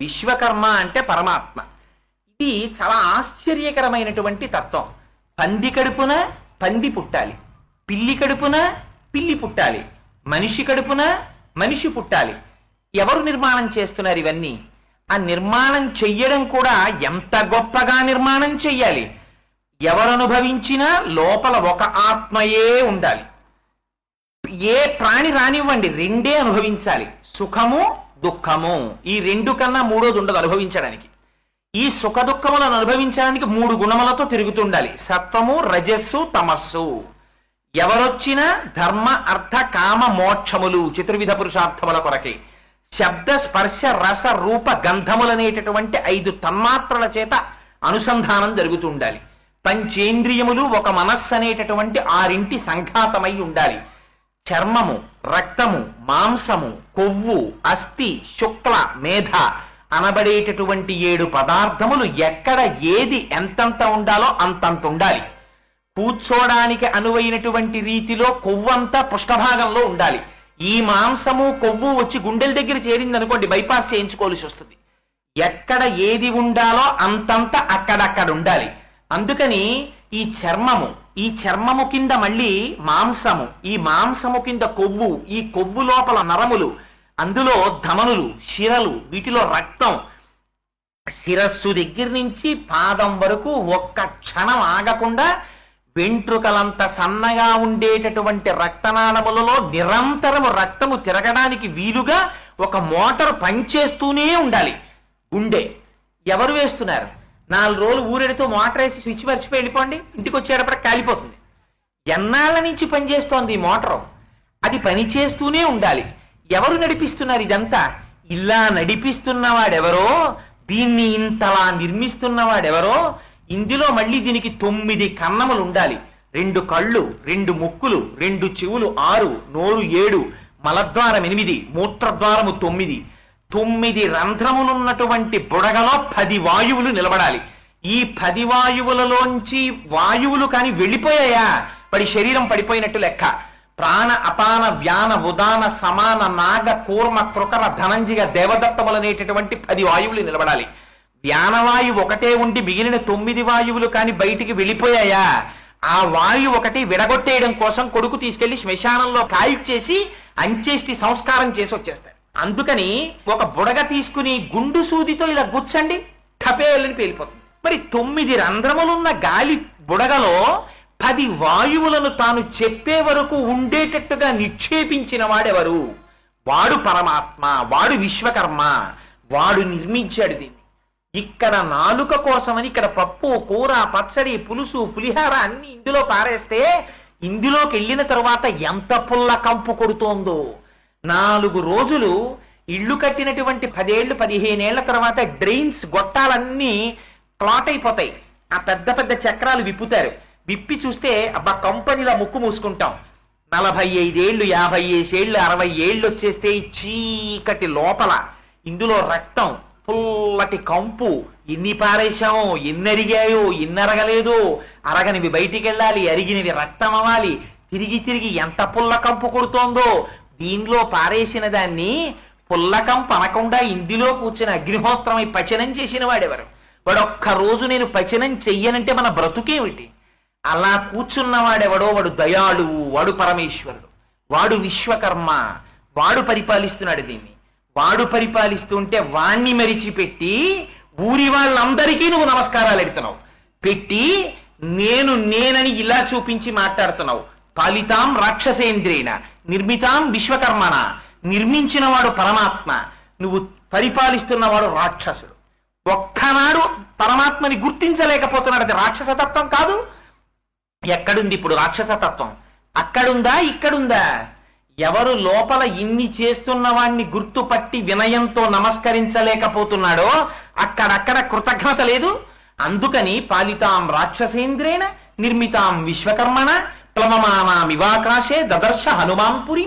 విశ్వకర్మ అంటే పరమాత్మ. ఇది చాలా ఆశ్చర్యకరమైనటువంటి తత్వం. పంది కడుపున పంది పుట్టాలి, పిల్లి కడుపున పిల్లి పుట్టాలి, మనిషి కడుపున మనిషి పుట్టాలి. ఎవరు నిర్మాణం చేస్తున్నారు ఇవన్నీ? ఆ నిర్మాణం చెయ్యడం కూడా ఎంత గొప్పగా నిర్మాణం చెయ్యాలి. ఎవరు అనుభవించినా లోపల ఒక ఆత్మయే ఉండాలి. ఏ ప్రాణి రానివ్వండి, రెండే అనుభవించాలి, సుఖము దుఃఖము. ఈ రెండు కన్నా మూడోది ఉండదు అనుభవించడానికి. ఈ సుఖ దుఃఖములను అనుభవించడానికి 3 గుణములతో తిరుగుతుండాలి: సత్వము, రజస్సు, తమస్సు. ఎవరొచ్చినా ధర్మ అర్థ కామ మోక్షములు చతుర్విధ పురుషార్థముల కొరకే. శబ్ద స్పర్శ రస రూప గంధములనేటటువంటి 5 తన్మాత్రల చేత అనుసంధానం జరుగుతుండాలి. పంచేంద్రియములు ఒక మనస్సు అనేటటువంటి 6 సంఘాతమై ఉండాలి. చర్మము, రక్తము, మాంసము, కొవ్వు, అస్థి, శుక్ల, మేధ అనబడేటటువంటి 7 పదార్థములు ఎక్కడ ఏది ఎంతంత ఉండాలో అంతంత ఉండాలి. కూర్చోడానికి అనువైనటువంటి రీతిలో కొవ్వంతా పుష్టభాగంలో ఉండాలి. ఈ మాంసము కొవ్వు వచ్చి గుండెల దగ్గర చేరింది అనుకోండి, బైపాస్ చేయించుకోవాల్సి వస్తుంది. ఎక్కడ ఏది ఉండాలో అంతంత అక్కడక్కడ ఉండాలి. అందుకని ఈ చర్మము కింద మళ్ళీ మాంసము, ఈ మాంసము కింద కొవ్వు, ఈ కొవ్వు లోపల నరములు, అందులో ధమనులు, శిరలు, వీటిలో రక్తం. శిరస్సు దగ్గర నుంచి పాదం వరకు ఒక్క క్షణం ఆగకుండా వెంట్రుకలంత సన్నగా ఉండేటటువంటి రక్తనాళములలో నిరంతరము రక్తము తిరగడానికి వీలుగా ఒక మోటార్ పనిచేస్తూనే ఉండాలి. గుండె ఎవరు వేస్తున్నారు? 4 రోజులు ఊరెడితో మోటార్ వేసి స్విచ్ మర్చిపోయి వెళ్ళిపోండి, ఇంటికి వచ్చేటప్పటికి కాలిపోతుంది. ఎన్నాళ్ళ నుంచి పనిచేస్తోంది ఈ మోటారు? అది పనిచేస్తూనే ఉండాలి. ఎవరు నడిపిస్తున్నారు ఇదంతా? ఇలా నడిపిస్తున్నవాడెవరో, దీన్ని ఇంతలా నిర్మిస్తున్నవాడెవరో. ఇందులో మళ్ళీ దీనికి 9 కన్నములు ఉండాలి. 2 కళ్ళు, 2 ముక్కులు, 2 చెవులు, 6, నోరు 7, మలద్వారం 8, మూత్రద్వారము 9. 9 రంధ్రములున్నటువంటి బుడగలో 10 వాయువులు నిలబడాలి. ఈ 10 వాయువులలోంచి వాయువులు కాని వెళ్ళిపోయాయా వాడి శరీరం పడిపోయినట్టు లెక్క. ప్రాణ అపాన వ్యాన ఉదాన సమాన నాగ కూర్మ కృకర ధనంజిగ దేవదత్తములనేటటువంటి 10 వాయువులు నిలబడాలి. వ్యానవాయువు ఒకటే ఉండి మిగిలిన 9 వాయువులు కాని బయటికి వెళ్ళిపోయాయా? ఆ వాయువు ఒకటి విడగొట్టేయడం కోసం కొడుకు తీసుకెళ్లి శ్మశానంలో కాయి చేసి అంచేష్టి సంస్కారం చేసి వచ్చేస్తారు. అందుకని ఒక బుడగ తీసుకుని గుండు సూదితో ఇలా గుచ్చండి, టపేలని పేలిపోతుంది. మరి 9 రంధ్రములున్న గాలి బుడగలో 10 వాయువులను తాను చెప్పే వరకు ఉండేటట్టుగా నిక్షేపించిన వాడెవరు? వాడు పరమాత్మ, వాడు విశ్వకర్మ, వాడు నిర్మించాడు దీన్ని. ఇక్కడ నాలుక కోసమని ఇక్కడ పప్పు, కూర, పచ్చడి, పులుసు, పులిహార అన్ని ఇందులో పారేస్తే ఇందులోకి వెళ్ళిన తరువాత ఎంత పుల్ల కంపు కొడుతోందో. 4 రోజులు ఇళ్ళు కట్టినటువంటి 10 ఏళ్ళు 15 ఏళ్ల తర్వాత డ్రైన్స్ గొట్టాలన్నీ క్లాట్ అయిపోతాయి. ఆ పెద్ద పెద్ద చక్రాలు విప్పుతారు. విప్పి చూస్తే అబ్బా కంపెనీలా ముక్కు మూసుకుంటాం. 45 ఏళ్ళు 50 ఏళ్ళు 60 ఏళ్ళు వచ్చేస్తే చీకటి లోపల ఇందులో రక్తం, పుల్లటి కంపు. ఎన్ని పారేశామో, ఎన్ని అరిగాయో, ఎన్ని అరగలేదో, అరగనివి బయటికి వెళ్ళాలి, అరిగినవి రక్తం అవ్వాలి. తిరిగి తిరిగి ఎంత పుల్ల కంపు కొడుతోందో. దీనిలో పారేసిన దాన్ని పుల్లకంపు అనకుండా ఇందులో కూర్చొని అగ్నిహోత్రమై పచనం చేసిన వాడెవరు? వాడొక్క రోజు నేను పచనం చెయ్యనంటే మన బ్రతుకేమిటి? అలా కూర్చున్నవాడెవడో వాడు దయాళువు, వాడు పరమేశ్వరుడు, వాడు విశ్వకర్మ, వాడు పరిపాలిస్తున్నాడు దీన్ని. వాడు పరిపాలిస్తుంటే వాణ్ణి మరిచిపెట్టి ఊరి వాళ్ళందరికీ నువ్వు నమస్కారాలు ఎడుతున్నావు. పెట్టి నేనని ఇలా చూపించి మాట్లాడుతున్నావు. పాలితాం రాక్షసేంద్రేణ నిర్మితాం విశ్వకర్మణ. నిర్మించిన వాడు పరమాత్మ, నువ్వు పరిపాలిస్తున్నవాడు రాక్షసుడు. ఒక్కనాడు పరమాత్మని గుర్తించలేకపోతున్నాడు. అది రాక్షసతత్వం కాదు. ఎక్కడుంది ఇప్పుడు రాక్షసతత్వం? అక్కడుందా ఇక్కడుందా? ఎవరు లోపల ఇన్ని చేస్తున్న వాణ్ణి గుర్తుపట్టి వినయంతో నమస్కరించలేకపోతున్నాడో అక్కడక్కడ కృతజ్ఞత లేదు. అందుకని పాలితాం రాక్షసేంద్రేణ నిర్మితాం విశ్వకర్మణ ప్లవమానామివాకాశే దదర్శ హనుమాంపురి.